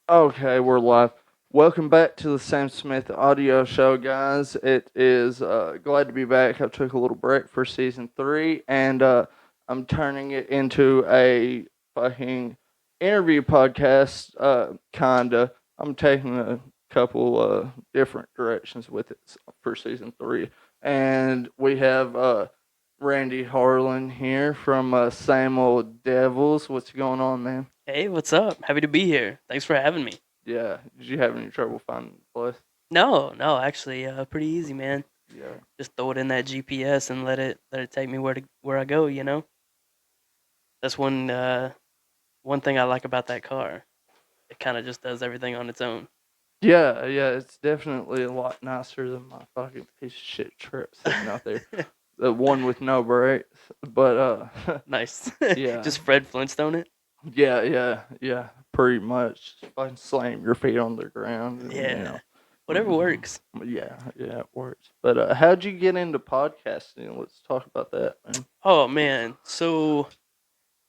Okay, we're live. Welcome back to the Sam Smith audio show, guys. It is glad to be back. I took a little break for season 3, and I'm turning it into a fucking interview podcast, kinda. I'm taking a couple different directions with it for season 3, and we have Randy Harlan here from Same Old Devils. What's going on, man? Hey, what's up? Happy to be here. Thanks for having me. Yeah. Did you have any trouble finding the place? No, actually, pretty easy, man. Yeah. Just throw it in that GPS and let it take me where I go. That's one thing I like about that car. It kind of just does everything on its own. Yeah, yeah, it's definitely a lot nicer than my fucking piece of shit truck sitting out there. The one with no brakes. But Nice. yeah. Just Fred Flintstone it. Yeah, pretty much. Just fucking slam your feet on the ground Yeah, whatever mhm. works. Yeah, it works. But how'd you get into podcasting? Let's talk about that, man. Oh man, so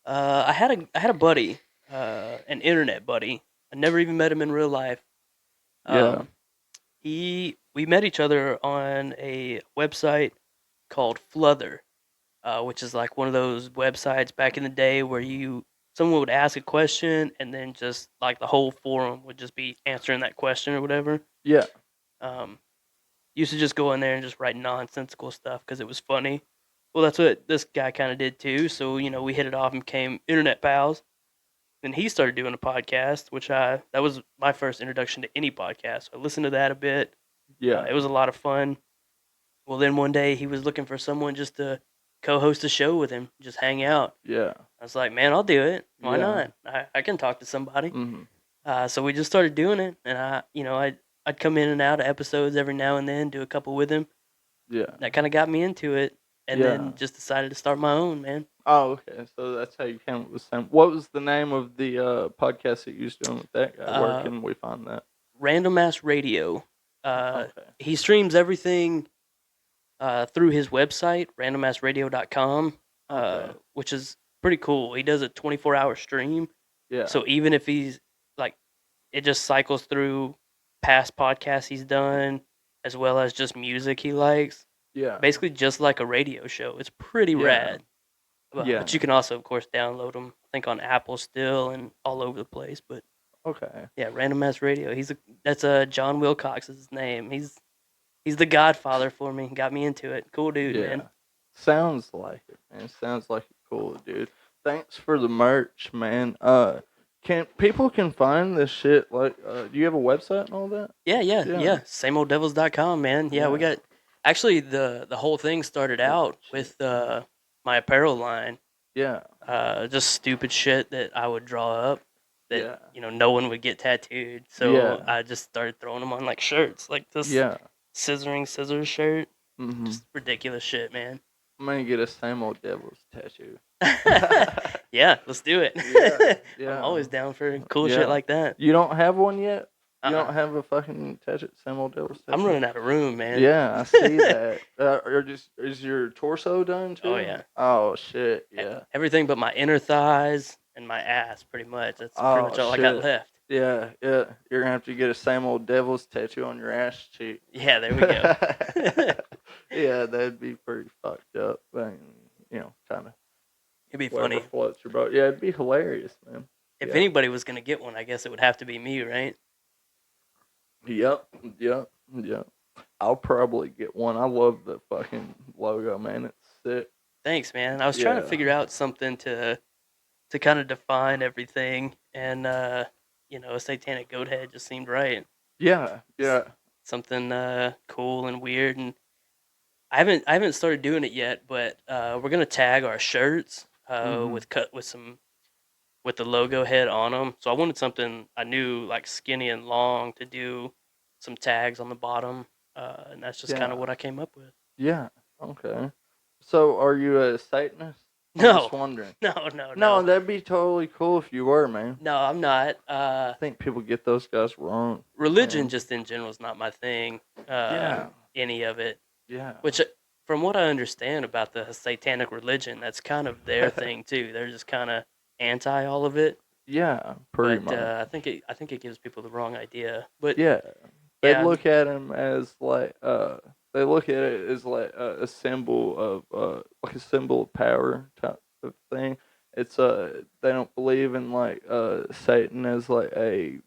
I had a buddy, an internet buddy. I never even met him in real life. Yeah. Um, we met each other on a website called Fluther, which is like one of those websites back in the day where someone would ask a question and then just like the whole forum would just be answering that question or whatever. Yeah. Um, used to just go in there and just write nonsensical stuff because it was funny. Well, that's what this guy kind of did too. So we hit it off and became internet pals. Then he started doing a podcast, which that was my first introduction to any podcast. So I listened to that a bit. Yeah. It was a lot of fun. Well, then one day he was looking for someone just to co-host a show with him, just hang out. Yeah. I was like, man, I'll do it. Why Yeah. not? I can talk to somebody. Mhm. So we just started doing it, and I'd come in and out of episodes every now and then, do a couple with him. Yeah. That kind of got me into it, and Yeah. then just decided to start my own, man. Oh, okay. So that's how you came up with Sam. What was the name of the podcast that you was doing with that guy? Where Uh, can we find that? Random Ass Radio. Okay. He streams everything through his website, randomassradio.com, Okay. which is pretty cool. He does a 24-hour stream. Yeah. So even if he's like, it just cycles through past podcasts he's done, as well as just music he likes. Yeah. Basically, just like a radio show. It's pretty Yeah. rad. But you Yeah. can also, of course, download them. I think on Apple still and all over the place. But Okay. yeah, Random Ass Radio. That's John Wilcox is his name. He's the godfather for me. Got me into it. Cool dude, man. Yeah. Sounds like it, man. Sounds like a cool dude. Thanks for the merch, man. Can people can find this shit like do you have a website and all that? Yeah. Yeah. SameOldDevils.com, man. Yeah, we Yeah. got actually the whole thing started Holy out shit. with my apparel line. Yeah. Just stupid shit that I would draw up that Yeah. no one would get tattooed. So Yeah. I just started throwing them on like shirts, like this Yeah. scissoring scissors shirt. Mhm. Just ridiculous shit, man. I'm gonna get a Same Old Devils tattoo. Yeah, let's do Yeah, it. I'm yeah, always down for cool shit yeah. like that. You don't have one yet? You Uh-uh. don't have a fucking tattoo, Same Old Devils I'm tattoo? running out of room, man. Yeah, I see that. Or just is your torso done Oh too? yeah. Oh shit, yeah. Everything but my inner thighs and my ass, pretty much. That's pretty Oh much all I got shit. left. Yeah, yeah. You're gonna have to get a Same Old Devils tattoo on your ass cheek. Yeah, there we go. Yeah, that'd be pretty fucked up. But, kind of It'd be whatever funny. floats your boat. Yeah, it'd be hilarious, man. If Yeah. anybody was gonna get one, I guess it would have to be me, right? Yep, yep. I'll probably get one. I love the fucking logo, man. It's sick. Thanks, man. I was trying to Yeah. figure out something to kind of define everything, and a satanic goat head just seemed right. Yeah. Something cool and weird, and I haven't started doing it yet, but we're gonna tag our shirts Mhm. with cut with some with the logo head on them. So I wanted something I knew like skinny and long to do some tags on the bottom, and that's just kind Yeah. of what I came up with. Yeah. Okay. So, are you a Satanist? I'm just No, wondering. no. No, that'd be totally cool if you were, man. No, I'm not. I think people get those guys wrong, Religion man. just in general is not my thing. Yeah. Any of it. Yeah. Which, from what I understand about the satanic religion, that's kind of their thing too. They're just kind of anti all of it. Yeah, pretty but much. I think it gives people the wrong idea. But Yeah, they yeah, look at him as like they look at it as like a symbol of like a symbol of power type of thing. It's they don't believe in like Satan as like a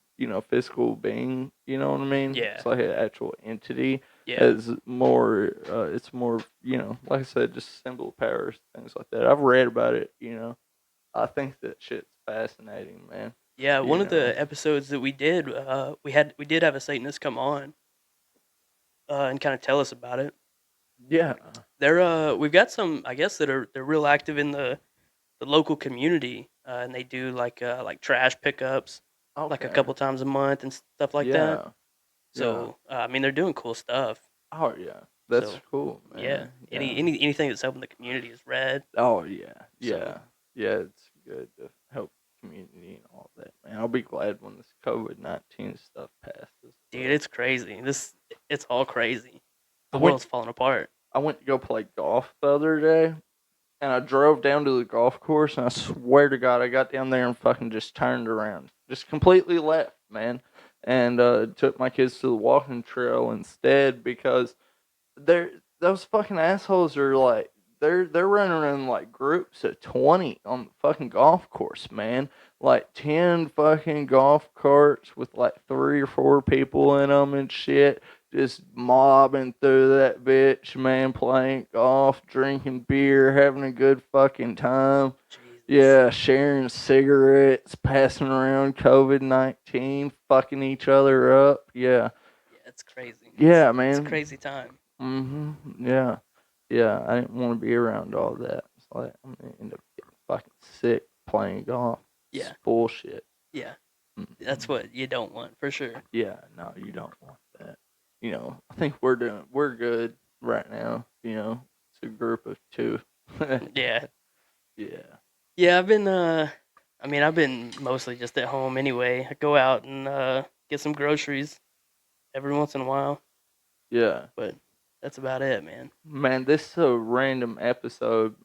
physical being. You know what I mean? yeah, It's like an actual entity. yeah, As more, it's more like I said, just a symbol of power, things like that. I've read about it. I think that shit's fascinating, man. yeah. You One of know. the episodes that we did, we did have a Satanist come on and kind of tell us about it. Yeah. We've got some, I guess, that they're real active in the local community, and they do like trash pickups, like a Okay. couple times a month and stuff like that. Yeah. Yeah. So I mean, they're doing cool stuff. Oh yeah. That's So cool, yeah, man. Yeah. anything that's helping the community is red. Oh yeah. So Yeah. Yeah. It's good to help community and all that, man. I'll be glad when this COVID-19 stuff passes. dude, it's crazy. It's all crazy. I The went. world's falling apart. I went to go play golf the other day, and I drove down to the golf course, and I swear to God, I got down there and fucking just turned around, just completely left, man, and took my kids to the walking trail instead because they're those fucking assholes are like they're running in like groups of 20 on the fucking golf course, man. Like 10 fucking golf carts with like 3 or 4 people in them and shit, just mobbing through that bitch, man, playing golf, drinking beer, having a good fucking time. Jesus. Yeah, sharing cigarettes, passing around COVID-19, fucking each other up. Yeah. Yeah, it's crazy. Yeah, It's a man. crazy time. Yeah. Yeah. I didn't want to be around all that. It's like I'm gonna end up getting fucking sick playing golf. It's Yeah, bullshit. yeah. That's Mm-mm. what you don't want for sure. Yeah. No, you don't want that. I think we're good right now. It's a group of two. Yeah, Yeah. yeah. I mean, I've been mostly just at home anyway. I go out and get some groceries every once in a while, Yeah. but that's about it, man. Man, this is a random episode.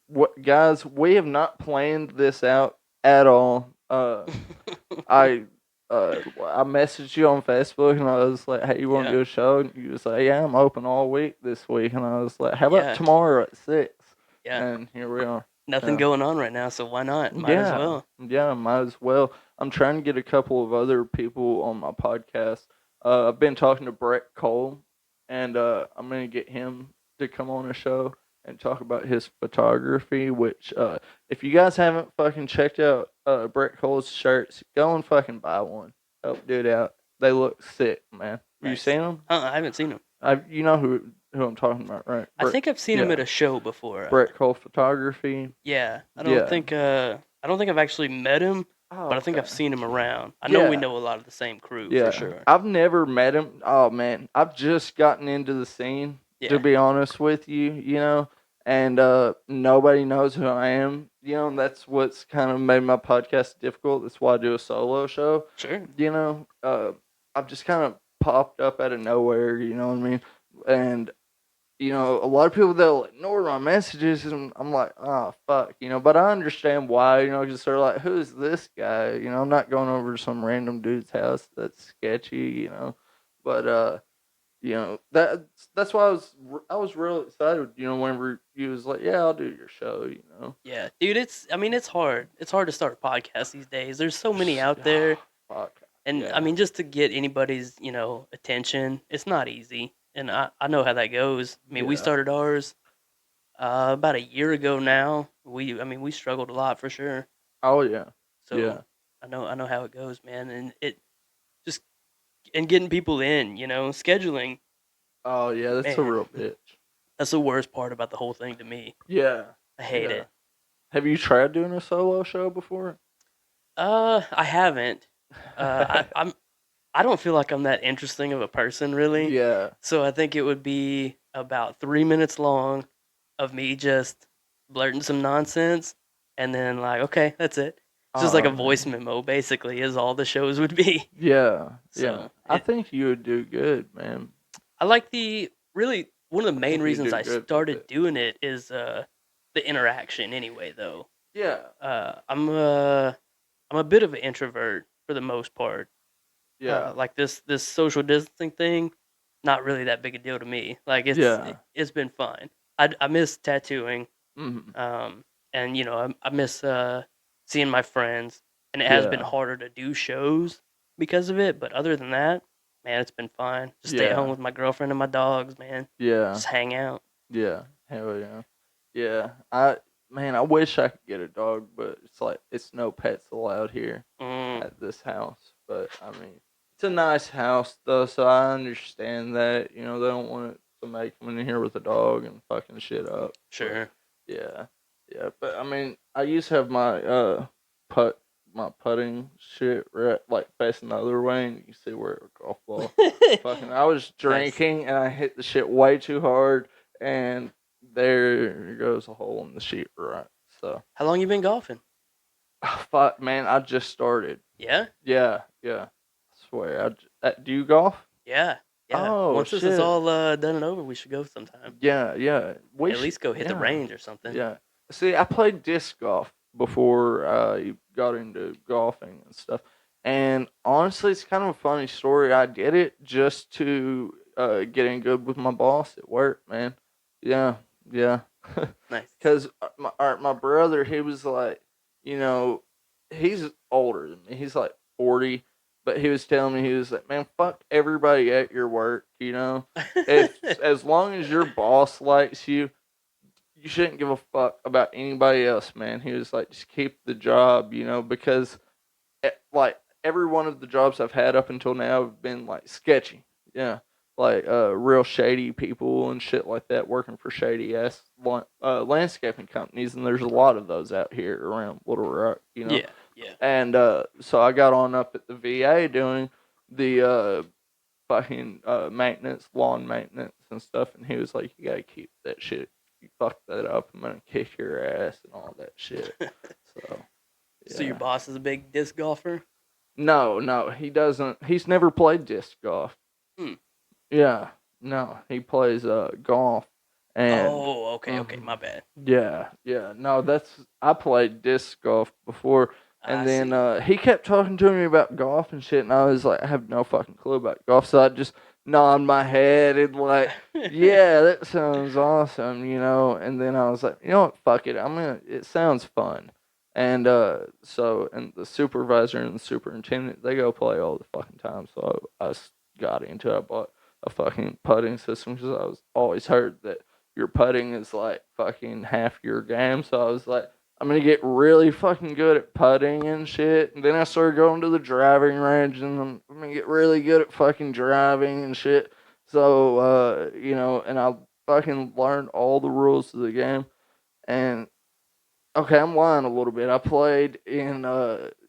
What guys? We have not planned this out at all. I I messaged you on Facebook and I was like, "Hey, you want to Yeah, do a show?" And you was like, "Yeah, I'm open all week this week." And I was like, "How about yeah, tomorrow at 6?" yeah. And here we are. Nothing Yeah. going on right now, so why not? Might as Yeah, well. yeah, might as well. I'm trying to get a couple of other people on my podcast. I've been talking to Brett Cole, and I'm gonna get him to come on a show and talk about his photography. Which, if you guys haven't fucking checked out Brett Cole's shirts, go and fucking buy one. Help dude out. They look sick, man. Have you Nice. seen them? I haven't seen him. You know who I'm talking about, right? I Brett. think I've seen him at Yeah, a show before. Brett Cole photography. Yeah, Yeah. I don't think I've actually met him, Oh, but I think I've okay. seen him around. I know we Yeah. know a lot of the same crew for Yeah, sure. I've never met him. Oh man, I've just gotten into the scene to Yeah, be honest with you, and nobody knows who I am. And that's what's kind of made my podcast difficult. That's why I do a solo show. sure. I've just kind of popped up out of nowhere. You know what I mean? And a lot of people they'll ignore my messages, and I'm like, oh fuck, But I understand why, because they're like, who's this guy? I'm not going over to some random dude's house that's sketchy. But that's why I was real excited, whenever you was like, yeah, I'll do your show. Yeah, dude, I mean it's hard. It's hard to start a podcast these days. There's so many out there, Fuck and I yeah, mean just to get anybody's, attention, it's not easy. And I know how that goes. I mean, we yeah, started ours about a year ago now. I mean, we struggled a lot for sure. oh yeah, So yeah, I know how it goes, man. And it just and getting people in, scheduling, oh yeah, that's a man. real bitch. That's the worst part about the whole thing to me. Yeah, I hate yeah. it. Have you tried doing a solo show before? I haven't. I'm. I don't feel like I'm that interesting of a person, really. Yeah. So I think it would be about 3 minutes long of me just blurting some nonsense, and then like, okay, that's it. It's just like Oh a voice man. memo, basically, is all the shows would be. Yeah, yeah. So I think you would do good, man. I like the really one of the I main think you'd reasons do I good with started it. doing it is the interaction. Anyway, though, Yeah. I'm I'm a bit of an introvert for the most part. Yeah. Like this social distancing thing, not really that big a deal to me. Like Yeah. it's been fine. I miss tattooing, Mm-hmm. um, and I miss seeing my friends, and it has been Yeah. harder to do shows because of it. But other than that, man, it's been fine. Just stay at home Yeah. with my girlfriend and my dogs, man. Yeah. Just hang out. Yeah. Hell yeah. Yeah. I wish I could get a dog, but it's like it's no pets allowed here Mm, at this house. But I mean, it's a nice house though, so I understand that. They don't want somebody coming in here with a dog and fucking shit up. But sure. yeah, yeah. But I mean, I used to have my putt my putting shit right like facing the other way, and you can see where a golf ball. Fucking, I was Nice. drinking and I hit the shit way too hard, and there goes a hole in the sheet, right? So, How long you been golfing? fuck, man, I just started. Yeah, Yeah, yeah. I swear. Do you golf? yeah, yeah. Oh Once this is shit. all done and over, we should go sometime. Yeah, yeah. We At should. least go hit the Yeah, range or something. yeah. See, I played disc golf before you got into golfing and stuff. And honestly, it's kind of a funny story. I did it just to get in good with my boss at work, man. Yeah, yeah. Nice. Because my brother, he was like, you know, he's older than me. He's like 40, but he was telling me, he was like, man, fuck everybody at your work. If as long as your boss likes you, you shouldn't give a fuck about anybody else, man. He was like, just keep the job, because like every one of the jobs I've had up until now have been like sketchy. Yeah. Like real shady people and shit like that working for shady ass landscaping companies, and there's a lot of those out here around Little Rock. Yeah, yeah. And so I got on up at the VA doing the fucking maintenance, lawn maintenance and stuff, and he was like, "You gotta keep that shit. You fuck that up, I'm gonna kick your ass and all that shit." So So your yeah. boss is a big disc golfer? No, no, he doesn't. He's never played disc golf. Hmm. Yeah, no, he plays golf, and Oh, okay, okay. mhm, My bad. yeah, yeah. No, I played disc golf before, I and then see. he kept talking to me about golf and shit, and I was like, I have no fucking clue about golf, so I just nod my head and like, yeah, that sounds awesome. And then I was like, you know what, fuck it, It sounds fun, and and the supervisor and the superintendent, they go play all the fucking time, so I got into it. I bought a fucking putting system because I was always heard that your putting is like fucking half your game. So I was like, I'm gonna get really fucking good at putting and shit. And then I started going to the driving range, and I'm gonna get really good at fucking driving and shit. So and I fucking learned all the rules of the game. And okay, I'm lying a little bit. I played in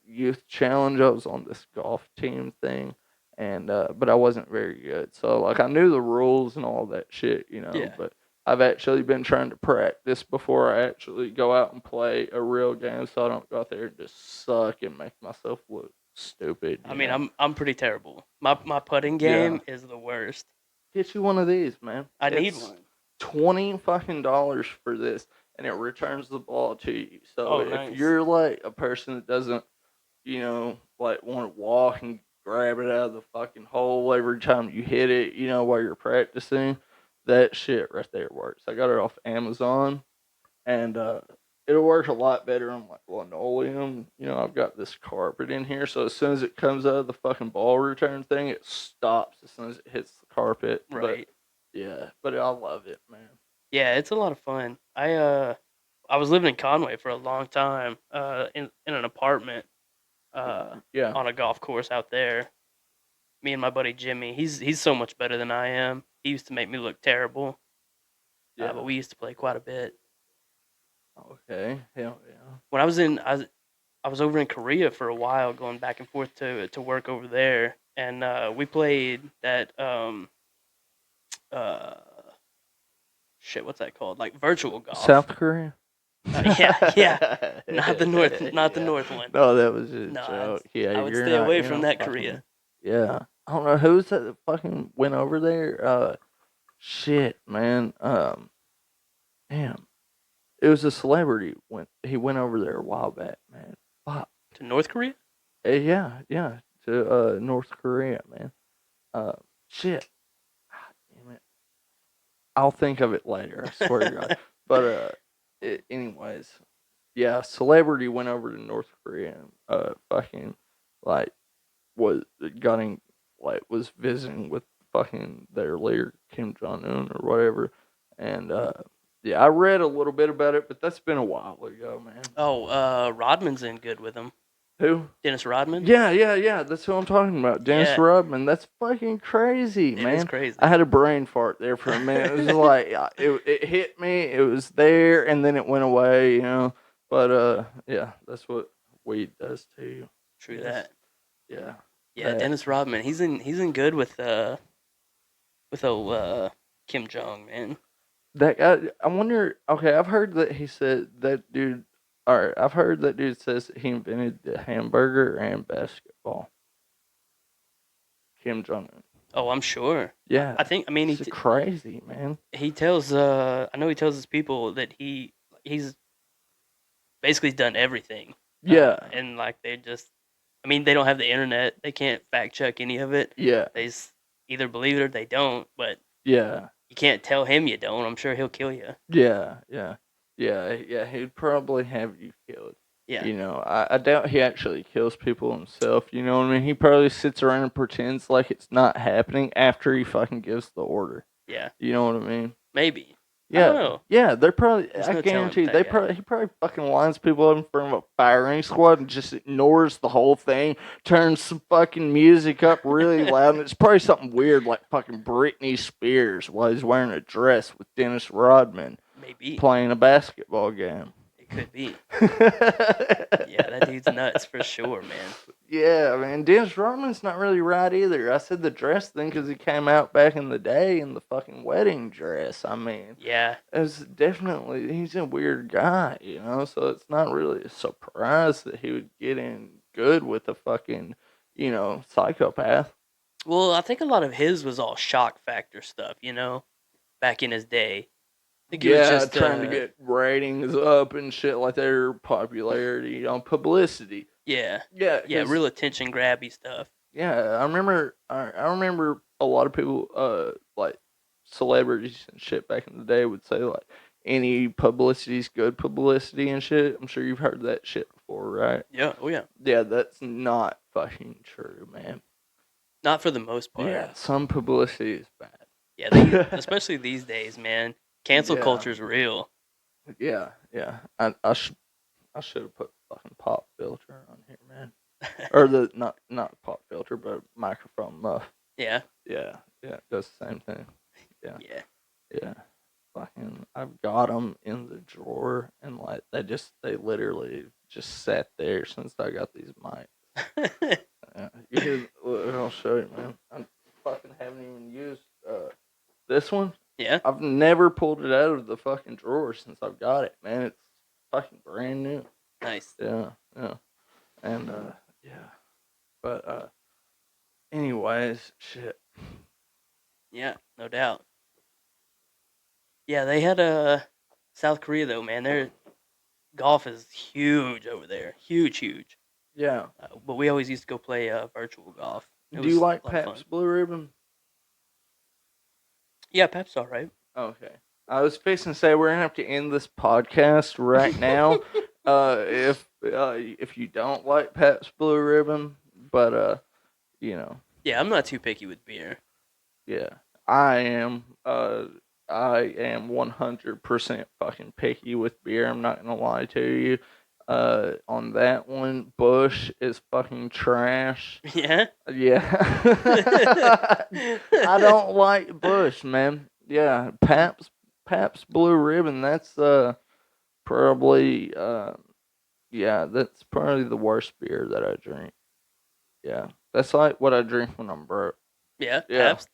youth challenge. I was on this golf team thing, and but I wasn't very good. So like I knew the rules and all that shit. Yeah. But I've actually been trying to practice before I actually go out and play a real game, so I don't go out there and just suck and make myself look stupid. I mean, I'm pretty terrible. My putting Yeah. game is the worst. Get you one of these, man. I need It's one. $20 for this, and it returns the ball to you. So Oh, if nice. you're like a person that doesn't, like want to walk and grab it out of the fucking hole every time you hit it, while you're practicing, that shit right there works. I got it off Amazon, and it'll work a lot better on like linoleum. I've got this carpet in here, so as soon as it comes out of the fucking ball return thing, it stops as soon as it hits the carpet. But Right. yeah, but I love it, man. Yeah, it's a lot of fun. I was living in Conway for a long time, in an apartment, Yeah, on a golf course out there. Me and my buddy Jimmy, he's so much better than I am. He used to make me look terrible, but yeah. we used to play quite a bit. Okay, hell yeah. When I was over in Korea for a while, going back and forth to work over there, and we played that uh shit, what's that called? Like virtual golf. South Korea. Yeah, yeah, not the Yeah. north one. No, that was just a No, joke. Yeah, I would you're stay not. away You're from not that fucking with. Korea. Yeah, I don't know who's that fucking went over there. Shit, man. Damn, it was a celebrity. He went over there a while back, man. Fuck. To North Korea? Yeah, yeah, to North Korea, man. Uh, shit. Damn it. I'll think of it later. I swear to God. But anyways, yeah, celebrity went over to North Korea and fucking like was getting like was visiting with fucking their leader Kim Jong Un or whatever, and yeah, I read a little bit about it, but that's been a while ago, man. Oh, Rodman's in good with him. Who? Dennis Rodman? Yeah, yeah, yeah. That's who I'm talking about. Dennis Yeah, Rodman. That's fucking crazy, it is man. I crazy. had a brain fart there for a minute. It was just like it hit me. It was there, and then it went away. You know. But yeah, that's what weed does to you. True Yes. that. Yeah. Yeah, That. Dennis Rodman. He's in good with Kim Jong, man. That guy. I wonder. Okay, I've heard that he said that dude. All right, I've heard that dude says that he invented the hamburger and basketball. Kim Jong Un. Oh, I'm sure. Yeah, I think. I mean, it's crazy, man. he tells. I know he tells his people that he's basically done everything. Yeah, And like they just. I mean, they don't have the internet. They can't fact check any of it. yeah, They either believe it or they don't. But yeah, you can't tell him you don't. I'm sure he'll kill you. yeah, yeah, yeah, yeah. He'd probably have you killed. Yeah. You know, I doubt he actually kills people himself. You know what I mean? He probably sits around and pretends like it's not happening after he fucking gives the order. Yeah. You know what I mean? Maybe. I don't Yeah, know. yeah. They're probably. There's I no telling guarantee with that guy. he probably fucking lines people up in front of a firing squad and just ignores the whole thing. Turns some fucking music up really loud, and it's probably something weird like fucking Britney Spears while he's wearing a dress with Dennis Rodman Maybe. playing a basketball game. It could be. Yeah, that dude's nuts for sure, man. Yeah, man. Dennis Rodman's not really right either. I said the dress thing because he came out back in the day in the fucking wedding dress. I mean, Yeah. it's definitely, he's a weird guy, you know? So it's not really a surprise that he would get in good with a fucking, psychopath. Well, I think a lot of his was all shock factor stuff, back in his day. I think it was Yeah, just trying to get ratings up and shit like their popularity on publicity. yeah. Yeah, Yeah, 'cause real attention grabby stuff. yeah, I remember a lot of people like celebrities and shit back in the day would say like any publicity's good publicity and shit. I'm sure you've heard that shit before, right? Yeah, oh yeah. Yeah, that's not fucking true, man. Not for the most part. Yeah, some publicity is Yeah, bad. especially these days, man. Cancel Yeah, culture's real. yeah, yeah. I should have put fucking pop filter on here, man. Or the not pop filter, but microphone muff. Yeah. Yeah, yeah, it does the same thing. Yeah, Yeah. yeah. Fucking, I've got them in the drawer, and like they literally just sat there since I got these mics. Yeah, look, I'll show you, man. I fucking haven't even used this one. Yeah. I've never pulled it out of the fucking drawer since I've got it, man. It's fucking brand new. Nice. Yeah, yeah, and yeah, but anyways, shit. Yeah, no doubt. Yeah, they had South Korea though, man. Their golf is huge over there. Huge, huge. Yeah. But we always used to go play virtual golf. It Do you was like a lot of fun. Pabst Blue Ribbon? Yeah, Pep's all right. Okay. I was fixing to say we're gonna have to end this podcast right now. If you don't like Pabst Blue Ribbon, but you know, Yeah, I'm not too picky with beer. yeah, I am. I am 100% fucking picky with beer. I'm not gonna lie to you. On that one, Bush is fucking trash. Yeah. Yeah. I don't like Bush, man. Yeah, Pabst Blue Ribbon. That's probably yeah, that's probably the worst beer that I drink. Yeah, that's like what I drink when I'm broke. Yeah, Yeah, Pabst.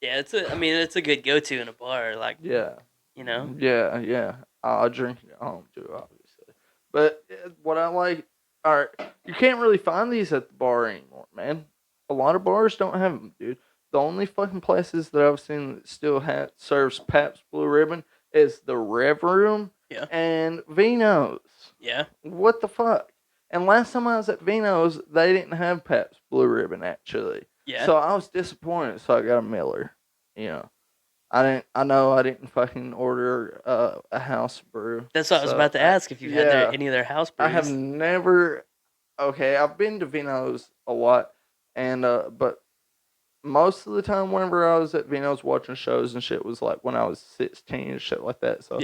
Yeah, I mean, it's a good go-to in a bar. Like, yeah, you know. yeah, yeah. I'll drink it at home too, obviously. But what I like, all right, you can't really find these at the bar anymore, man. A lot of bars don't have them, dude. The only fucking places that I've seen that still serves Pabst Blue Ribbon is the Rev Room Yeah. and Vino's. Yeah. What the fuck? And last time I was at Vino's, they didn't have Pabst Blue Ribbon actually, Yeah, so I was disappointed. So I got a Miller. You know, I didn't. I know I didn't fucking order a house brew. that's what I was So about to ask if you've had yeah, any of their house I have brews. never. Okay, I've been to Vino's a lot, and but most of the time whenever I was at Vino's watching shows and shit was like when I was 16 and shit like that. So,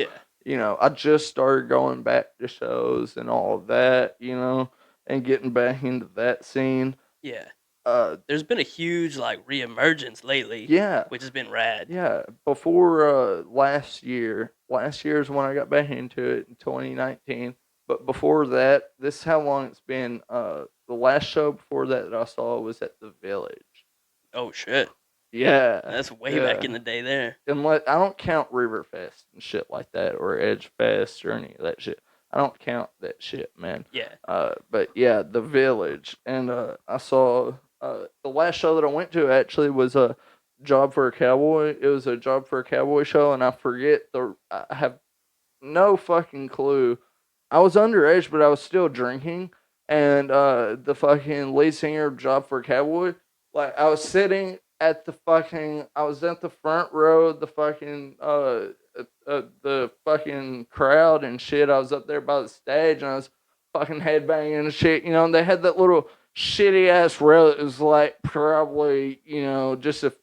Yeah, I just started going back to shows and all of that, and getting back into that scene. yeah. Uh There's been a huge like reemergence lately, yeah. which has been rad. Yeah, before last year is when I got back into it in 2019. But before that, this is how long it's been. The last show before that I saw was at the Village. Oh shit, Yeah, that's way back in yeah. the day there. And I don't count Riverfest and shit like that or Edge Fest or any of that shit. I don't count that shit, man. Yeah, But yeah, the Village, and I saw the last show that I went to actually was a Job for a Cowboy. It was a Job for a Cowboy show, and I forget I have no fucking clue. I was underage, but I was still drinking. And the fucking lead singer of Job for a Cowboy, like I was sitting at I was at the front row of the fucking the fucking crowd and shit. I was up there by the stage and I was fucking headbanging and shit. And they had that little shitty ass rail that was like probably just a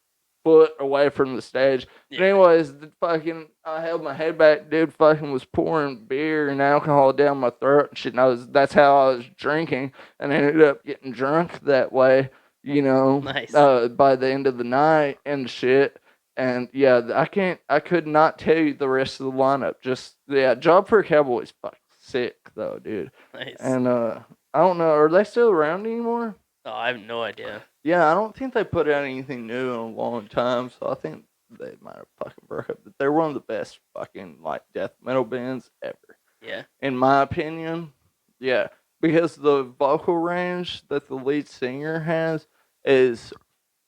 foot away from the stage. But yeah, anyways, I held my head back. Dude fucking was pouring beer and alcohol down my throat and shit. And that's how I was drinking, and I ended up getting drunk that way. nice. By the end of the night and shit. And yeah, I could not tell you the rest of the lineup. Just yeah, Job for a Cowboy's fucking sick though, dude. Nice. And I don't know, are they still around anymore? Oh, I have no idea. Yeah, I don't think they put out anything new in a long time, so I think they might have fucking broke up. But they're one of the best fucking like death metal bands ever, Yeah, in my opinion. Yeah, because the vocal range that the lead singer has is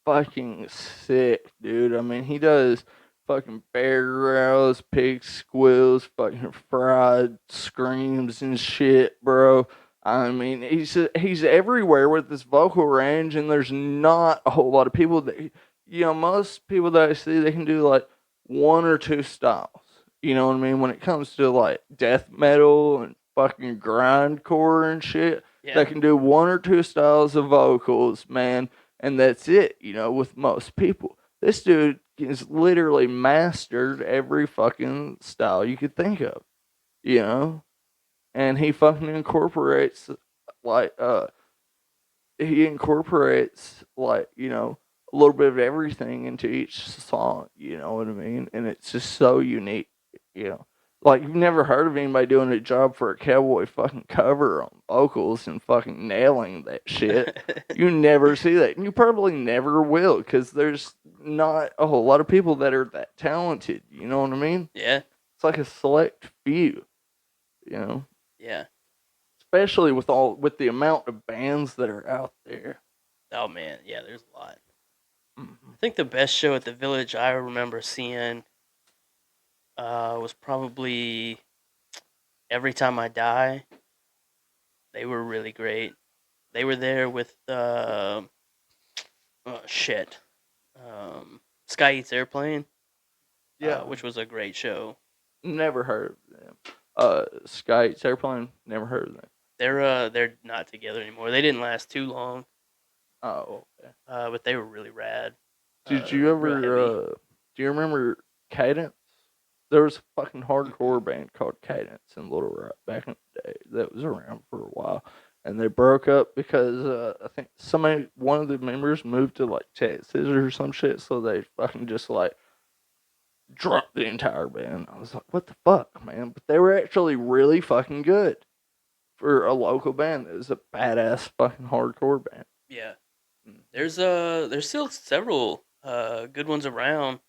fucking sick, dude. I mean, he does fucking bear growls, pig squeals, fucking fried screams and shit, bro. I mean, he's everywhere with this vocal range, and there's not a whole lot of people that most people that I see they can do like one or two styles. You know what I mean? When it comes to like death metal and fucking grindcore and shit, yeah, they can do one or two styles of vocals, man, and that's it, with most people. This dude has literally mastered every fucking style you could think of, you know? And he fucking incorporates like a little bit of everything into each song, you know what I mean? And it's just so unique, you know. Like you've never heard of anybody doing a Job for a Cowboy fucking cover on vocals and fucking nailing that shit. You never see that. And you probably never will because there's not a whole lot of people that are that talented, you know what I mean? yeah, It's like a select few, you know, yeah. especially with the amount of bands that are out there. Oh man, yeah. There's a lot. Mhm. I think the best show at the Village I remember seeing was probably Every Time I Die. They were really great. They were there with oh shit, Sky Eats Airplane, Yeah, which was a great show. never heard of them. Sky's Airplane, never heard of them. They're not together anymore. They didn't last too long, Oh, okay. but they were really rad. Did you Real ever? heavy. Do you remember Cadence? There was a fucking hardcore band called Cadence in Little Rock back in the day that was around for a while, and they broke up because I think one of the members moved to like Texas or some shit, so they fucking just like dropped the entire band. I was like, what the fuck, man? But they were actually really fucking good for a local band. It was a badass fucking hardcore band. Yeah. Mhm. There's still several good ones around.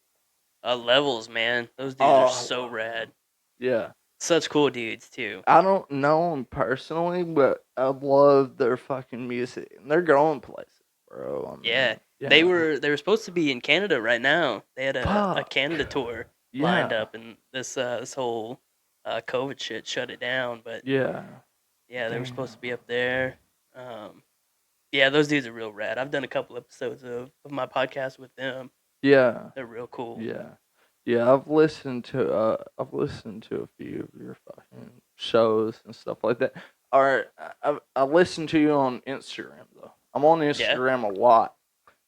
Levels, man. Those dudes Oh, are I so love rad. them. Yeah. Such cool dudes too. I don't know them personally, but I love their fucking music. And they're going places, bro. I Yeah. mean, yeah. They were supposed to be in Canada right now. They had a Fuck. Canada tour lined Yeah. up and this whole COVID shit shut it down, but Yeah. Yeah, they were supposed Damn. to be up there. Um, yeah, those dudes are real rad. I've done a couple episodes of my podcast with them. Yeah. They're real cool. Yeah. Yeah, I've listened to a few of your fucking shows and stuff like that. All right, I listen to you on Instagram though. I'm on Yeah. Instagram a lot,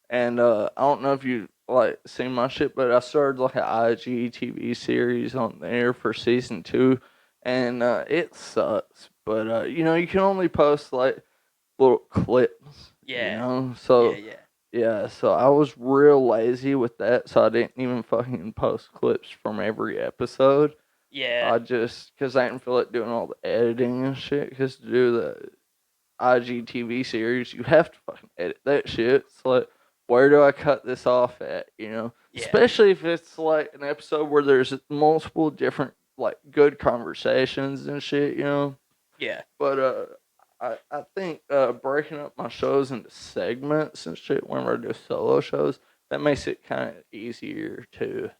and I don't know if you like seen my shit, but I started like an IGTV series on there for season 2, and it sucks. But you can only post like little clips, Yeah. Yeah. so Yeah. yeah, so I was real lazy with that, so I didn't even fucking post clips from every episode. Yeah. I just, because I didn't feel like doing all the editing and shit, because to do the IGTV series, you have to fucking edit that shit. It's like, where do I cut this off at, Yeah. Especially if it's like an episode where there's multiple different, like, good conversations and shit. Yeah. But I think breaking up my shows into segments and shit whenever I do solo shows, that makes it kind of easier to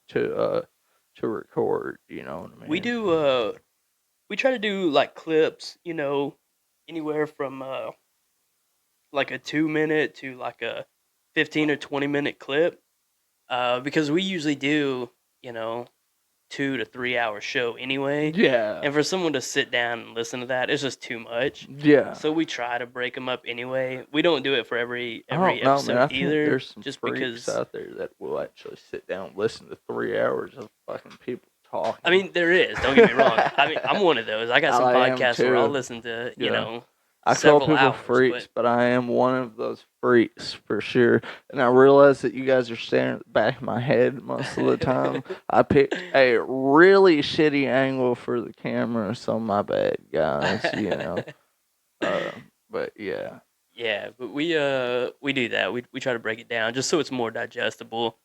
record. You know what I We mean? do. We try to do like clips. Anywhere from like a 2 minute to like a 15 or 20 minute clip. Because we usually do, you know, 2 to 3 hour show anyway, Yeah, and for someone to sit down and listen to that, it's just too much. yeah. So we try to break them up anyway. We don't do it for every I every don't know, man. episode I think either, there's some just freaks because. out there that will actually sit down and listen to 3 hours of fucking people I talking. mean, there is. Don't get me wrong. I mean, I'm one of those. I got some I am podcasts where I'll too. listen to Yeah. I call several people hours, freaks, but but I am one of those freaks for sure. And I realize that you guys are staring at the back of my head most of the time. I picked a really shitty angle for the camera, so my bad, guys. Uh, but yeah, yeah, but we do that. We try to break it down just so it's more digestible.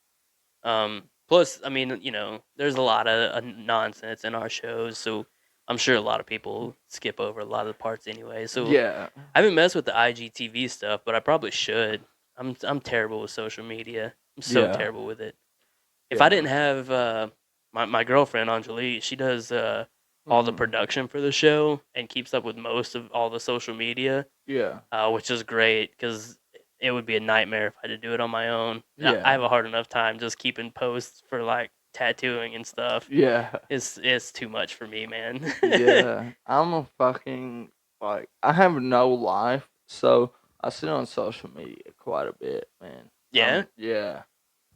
Plus, I mean, there's a lot of nonsense in our shows, so I'm sure a lot of people skip over a lot of the parts anyway. So yeah, I haven't messed with the IGTV stuff, but I probably should. I'm terrible with social media. I'm so yeah, terrible with it. If I yeah. didn't have my girlfriend Anjali, she does all the Mm, production for the show and keeps up with most of all the social media, yeah, which is great because it would be a nightmare if I had to do it on my own. I yeah, have a hard enough time just keeping posts for like tattooing and stuff. yeah. It's too much for me, man. Yeah, I'm a fucking like I have no life, so I sit on social media quite a bit, man. Yeah, Yeah,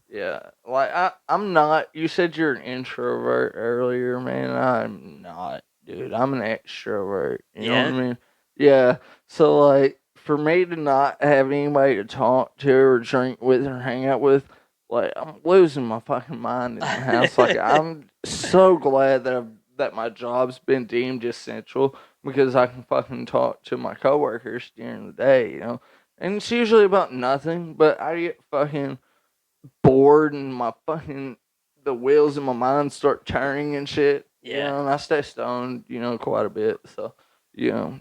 yeah. Like I'm not. You said you're an introvert earlier, man. I'm not, dude. I'm an extrovert. You know what yeah, I mean? Yeah. So like, for me to not have anybody to talk to or drink with or hang out with, like I'm losing my fucking mind in the house. Like I'm so glad that my job's been deemed essential because I can fucking talk to my coworkers during the day. And it's usually about nothing, but I get fucking bored and my fucking the wheels in my mind start turning and shit. yeah. And I stay stoned, quite a bit. So,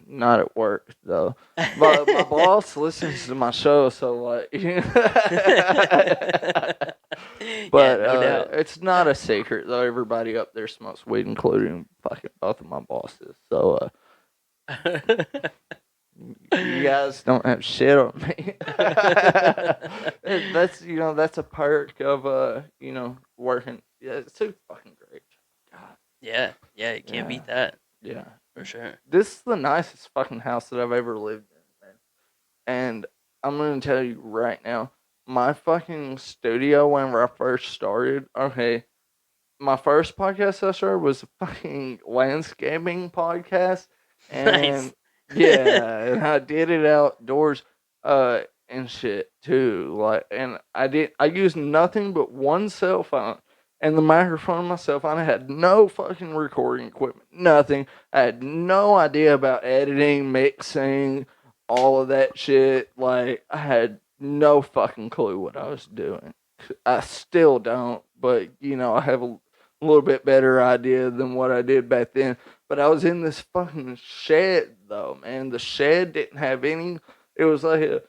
not at work though. But my boss listens to my show, so like, Yeah, but no doubt. it's not a secret though. Everybody up there smokes weed, including fucking both of my bosses. So, you guys don't have shit on me. That's a perk of working. Yeah, it's too fucking great. God, Yeah, yeah, you can't yeah, beat that yeah. for sure. This is the nicest fucking house that I've ever lived in, man. And I'm gonna tell you right now, my fucking studio whenever I first started. Okay, my first podcast I started was a fucking landscaping podcast, Nice. and yeah, and I did it outdoors, and shit too. Like, and I used nothing but one cell phone and the microphone on my cell phone. I had no fucking recording equipment, nothing. I had no idea about editing, mixing, all of that shit. Like, I had no fucking clue what I was doing. I still don't, but I have a little bit better idea than what I did back then. But I was in this fucking shed though, man. The shed didn't have any. It was like a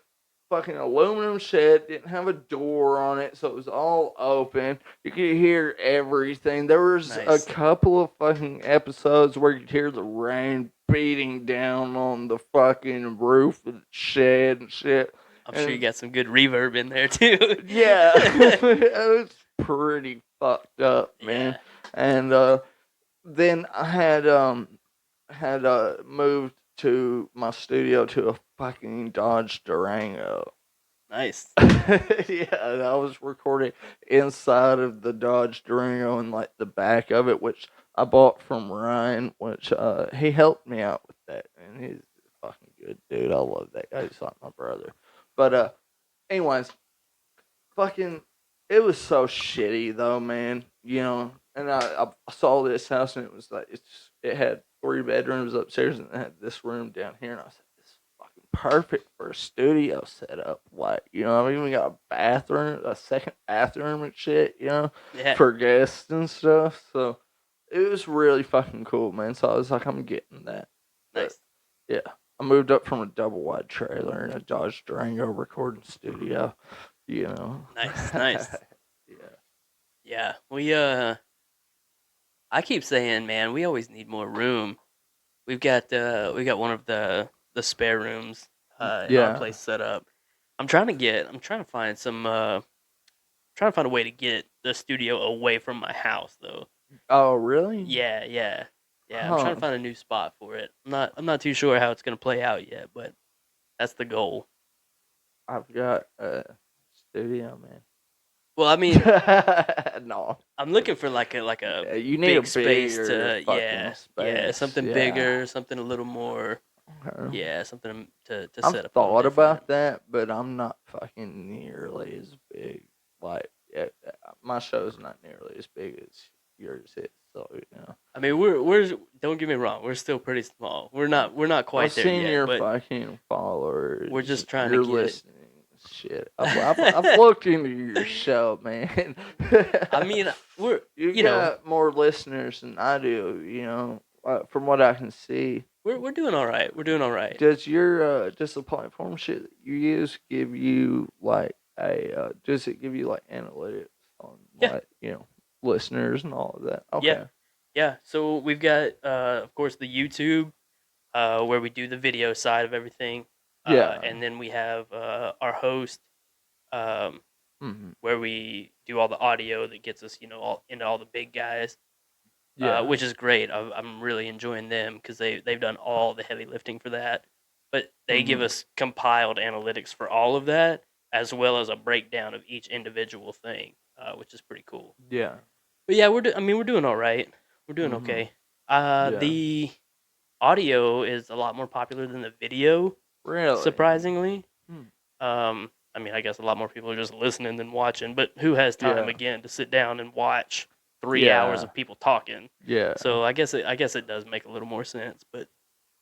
fucking aluminum shed, didn't have a door on it, so it was all open. You could hear everything. There was a Nice. couple of fucking episodes where you could hear the rain beating down on the fucking roof of the shed and shit. I'm sure you And got some good reverb in there too. yeah, it was pretty fucked up, man. Yeah. And then I had moved to my studio to a fucking Dodge Durango. Nice. Yeah, and I was recording inside of the Dodge Durango and like the back of it, which I bought from Ryan, which he helped me out with that, and he's a fucking good dude. I love that guy. He's like my brother. But anyways, fucking, it was so shitty though, man. You know, and I saw this house and it was like it had 3 bedrooms upstairs and it had this room down here, and I said, this is fucking perfect for a studio setup. Like, you know, I even got a bathroom, a second bathroom and shit. You know, Yeah. for guests and stuff. So it was really fucking cool, man. So I was like, I'm getting that. But Nice. yeah, I moved up from a double wide trailer in a Dodge Durango recording studio. You know. Nice. Nice. Yeah. Yeah. I keep saying, man, we always need more room. We got one of the spare rooms in our Yeah. place set up. I'm trying to find trying to find a way to get the studio away from my house though. Oh, really? Yeah, yeah. Yeah, I'm trying Huh. to find a new spot for it. I'm not too sure how it's going to play out yet, but that's the goal. I've got a studio, man. Well, I mean, No. I'm looking for like a Yeah, you need a big space bigger to fucking yeah, space. something Yeah. bigger, something a little more Okay. something to I've set up a little thought different. about that, but I'm not fucking nearly as big. Like, my show's not nearly as big as yours is. So, you know. I mean, we're don't get me wrong, we're still pretty small. We're not I've quite there seen yet, your but fucking we're followers. just trying to You're get. listening. Shit, I've looked into your show, man. I mean, we're You you know got more listeners than I do. You know, from what I can see. we're doing all right. We're doing all right. Does the platform shit that you use give you like does it give you like analytics on Yeah, like, you know, listeners and all of that? yeah, Okay. yeah. So we've got of course the YouTube where we do the video side of everything, Yeah. and then we have our host um, Hmm. where we do all the audio that gets us all into all the big guys, Yeah. which is great. I'm really enjoying them because they've done all the heavy lifting for that. But they give Hmm. us compiled analytics for all of that, as well as a breakdown of each individual thing, which is pretty cool. Yeah. But yeah, I mean, we're doing all right. We're doing Hmm. okay. Yeah. The audio is a lot more popular than the video, Really? surprisingly. Hmm. I mean, I guess a lot more people are just listening than watching, but who has time Yeah. again to sit down and watch 3 hours Yeah. of people talking? Yeah. So I guess it does make a little more sense, but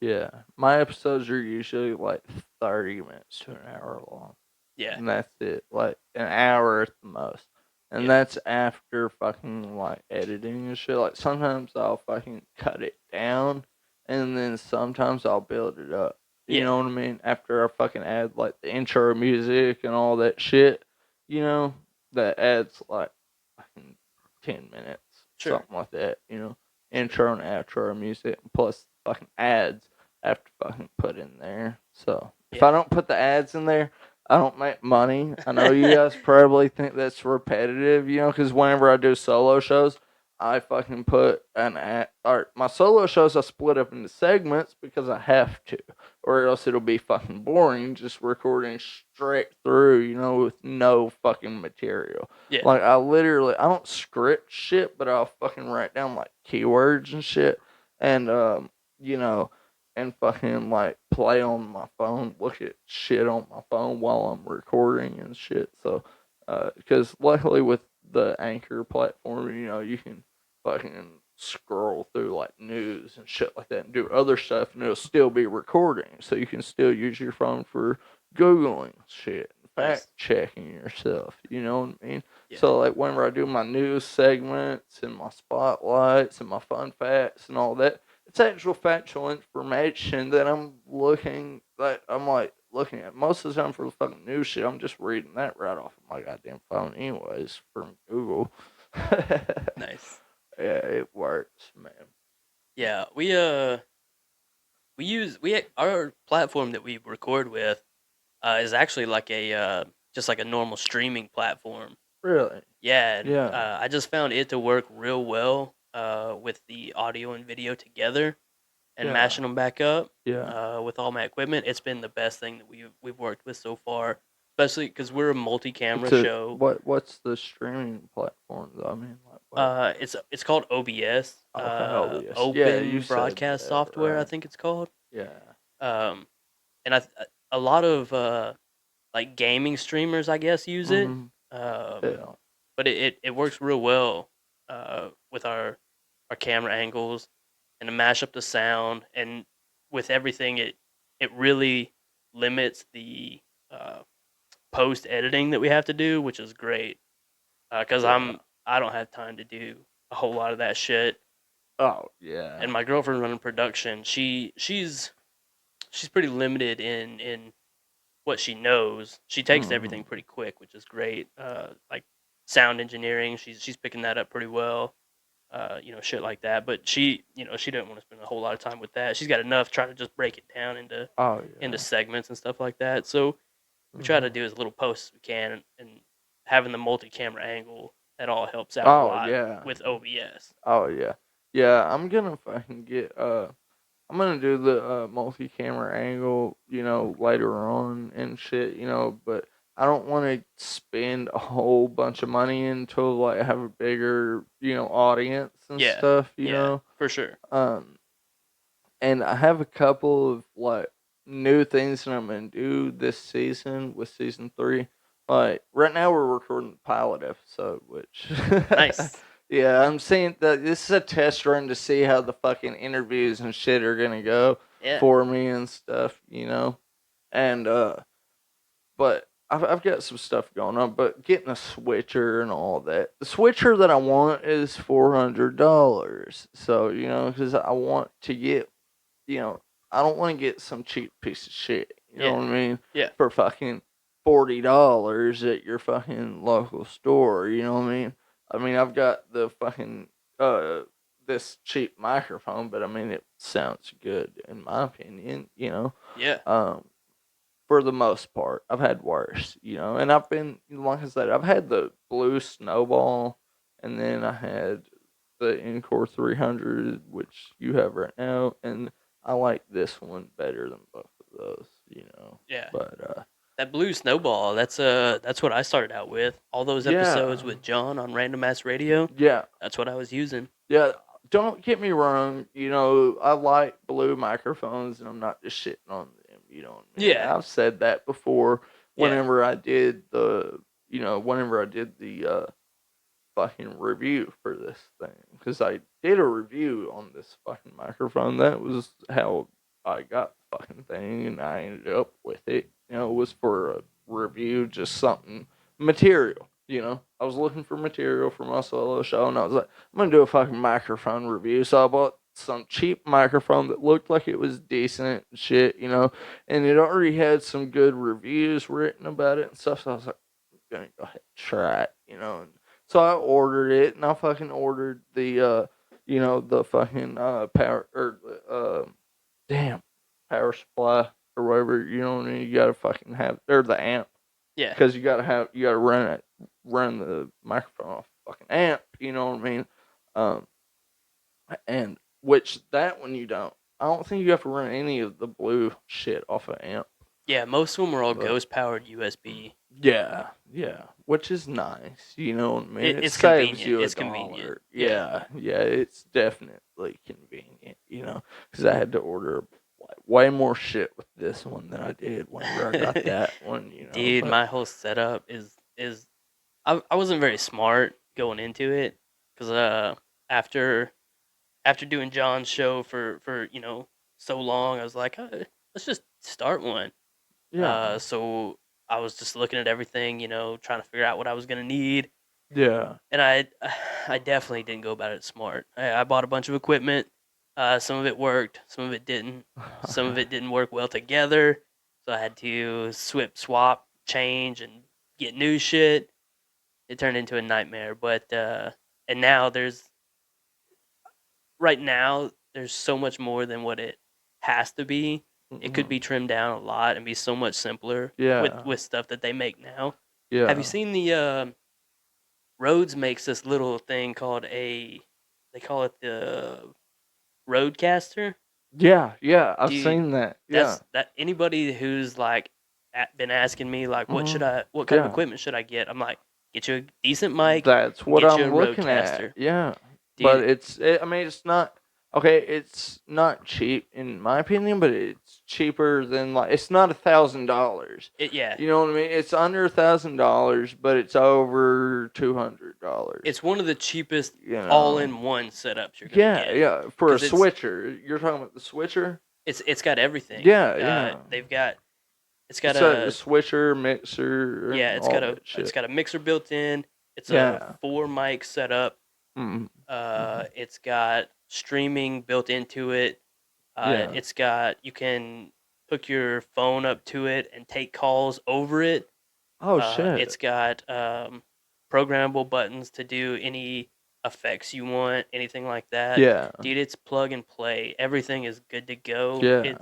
Yeah. My episodes are usually like 30 minutes to an hour long. yeah, And that's it. Like an hour at the most. And yeah, that's after fucking like editing and shit. Like sometimes I'll fucking cut it down and then sometimes I'll build it up. You yeah, know what I mean? After I fucking add like the intro music and all that shit, you know, that adds like fucking 10 minutes, sure, something like that, you know. sure, Intro and outro music plus fucking ads I have to fucking put in there. So if yeah, I don't put the ads in there, I don't make money. I know you guys probably think that's repetitive, you know, because whenever I do solo shows, I fucking put an ad. Or my solo shows I split up into segments because I have to, or else it'll be fucking boring just recording straight through, you know, with no fucking material. yeah, Like I don't script shit, but I'll fucking write down like keywords and shit, and you know, and fucking like play on my phone, look at shit on my phone while I'm recording and shit. So, because luckily with the Anchor platform, you know, you can fucking scroll through like news and shit like that and do other stuff, and it'll still be recording. So you can still use your phone for Googling shit, fact nice, checking yourself. You know what I mean? yeah, So like whenever I do my news segments and my spotlights and my fun facts and all that, it's actual factual information that I'm like looking at. Most of the time for the fucking news shit, I'm just reading that right off of my goddamn phone anyways from Google. nice, Yeah, it works, man. yeah. our platform that we record with is actually like a just like a normal streaming platform. Really? Yeah, and Yeah. I just found it to work real well with the audio and video together and Yeah. mashing them back up Yeah. with all my equipment. It's been the best thing that we've worked with so far, especially because we're a multi-camera To show. what's the streaming platform though? I mean, like what? It's called OBS, Okay, obvious. Yeah, you Open said Broadcast that Software, I right. think it's called. Yeah. Um, and a lot of like gaming streamers, I guess, use it. Mhm. Um, Yeah. but it works real well with our camera angles and to mash up the sound and with everything it really limits the uh, post editing that we have to do, which is great because Yeah. I don't have time to do a whole lot of that shit. Oh yeah. And my girlfriend running production, she's pretty limited in what she knows. She takes Mhm. everything pretty quick, which is great. Like sound engineering, she's picking that up pretty well. Shit like that. But she didn't want to spend a whole lot of time with that. She's got enough trying to just break it down Oh into yeah. segments and stuff like that. So we try to Mhm. do as little posts as we can, and having the multi-camera angle that all helps out a Oh lot yeah. with OBS. Oh yeah. Yeah, I'm gonna fucking get I'm gonna do the multi-camera angle, later on and shit, but I don't want to spend a whole bunch of money until like have a bigger, audience and Yeah, yeah, stuff. for sure. Um, and I have a couple of like new things that I'm gonna do this season with season three. Like right now, we're recording the pilot episode, which Nice. yeah, I'm seeing that this is a test run to see how the fucking interviews and shit are gonna go Yeah, for me and stuff. And but I've got some stuff going on, but getting a switcher and all that. The switcher that I want is $400. So because I want to get you know, I don't want to get some cheap piece of shit. You know yeah, what I mean? yeah, For fucking $40 at your fucking local store. You know what I mean? I mean, I've got the fucking uh this cheap microphone, but I mean, it sounds good in my opinion. yeah, Um, for the most part, I've had worse. And I've been like I said, I've had the blue snowball, and then I had the Encore 300, which you have right now, and I like this one better than both of those. yeah. But That blue snowball, that's what I started out with. All those episodes yeah, with John on Random Ass Radio, yeah, that's what I was using. yeah. Don't get me wrong. I like blue microphones, and I'm not just shitting on them. You know what I mean? Yeah, I've said that before. yeah, Whenever I did the fucking review for this thing, because I did a review on this fucking microphone. That was how I got the fucking thing, and I ended up with it. It was for a review, just something material. I was looking for material for my solo show, and I was like, I'm gonna do a fucking microphone review. So I bought some cheap microphone that looked like it was decent and shit. And it already had some good reviews written about it and stuff. So I was like, I'm gonna go ahead and try it. And so I ordered it, and I fucking ordered the fucking power or damn power supply or whatever. You know what I mean? You gotta fucking have or the amp yeah, because you gotta run the microphone off the fucking amp. You know what I mean? Um, and which that one you don't. I don't think you have to run any of the blue shit off an amp. yeah. Most of them are all But ghost powered USB. yeah, yeah, which is nice. You know what I mean? It It's saves convenient. you a It's convenient. dollar. Yeah. Yeah, yeah, it's definitely convenient. Because I had to order like way more shit with this one than I did whenever I got that one. Dude, But my whole setup is I wasn't very smart going into it because after after doing John's show for so long, I was like, let's just start one. yeah, So I was just looking at everything, trying to figure out what I was gonna need, yeah, and I definitely didn't go about it smart. I bought a bunch of equipment. Some of it worked, some of it didn't. Some of it didn't work well together, so I had to swap, change, and get new shit. It turned into a nightmare. But and now right now there's so much more than what it has to be. It could Mhm. be trimmed down a lot and be so much simpler Yeah. with stuff that they make now. Have you Yeah. seen the Rhodes makes this little thing called a they call it the Roadcaster? Yeah. Yeah. I've Dude, seen that. Yeah. that anybody who's like been asking me like Mhm. what kind of Yeah. equipment should I get? I'm like, get you a decent mic That's and what get you a I'm looking at. Roadcaster. Yeah. But Dude, I mean, it's not okay. It's not cheap in my opinion, but it's cheaper than like it's not $1,000. yeah, You know what I mean? It's under $1,000, but it's over $200. it's one of the cheapest You know? all-in-one setups you're gonna Yeah, get yeah. For a because switcher, you're talking about the switcher. it's got everything. Yeah, yeah. They've got it's got It's a a switcher, mixer, yeah, and all that it's shit. got a mixer built in. It's a Yeah. 4 mic setup. Mm-hmm. Mm-hmm. It's got streaming built into it. Yeah. It's got you can hook your phone up to it and take calls over it. Oh shit. It's got programmable buttons to do any effects you want, anything like that. Yeah. Dude, it's plug and play. Everything is good to go. Yeah.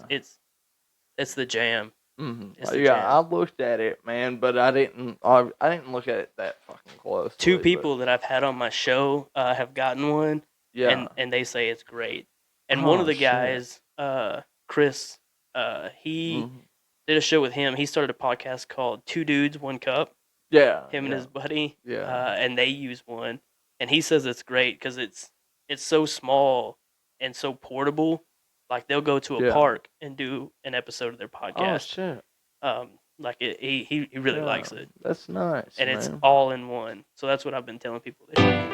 It's the jam. It's Mm-hmm. the Yeah, I jam. looked at it, man, but I didn't. I didn't look at it that fucking Two closely. But people that I've had on my show have gotten one, yeah. and they say it's great. And one of Oh the shit. guys, Chris, he Mm-hmm. did a show with him. He started a podcast called Two Dudes One Cup. Yeah. Him and Yeah. his buddy, Yeah. and they use one, and he says it's great because it's so small and so portable. Like they'll go to a Yeah. park and do an episode of their Oh podcast. shit. Like he really Yeah. likes it, That's nice, and it's man. all in one. So that's what I've been telling people. They should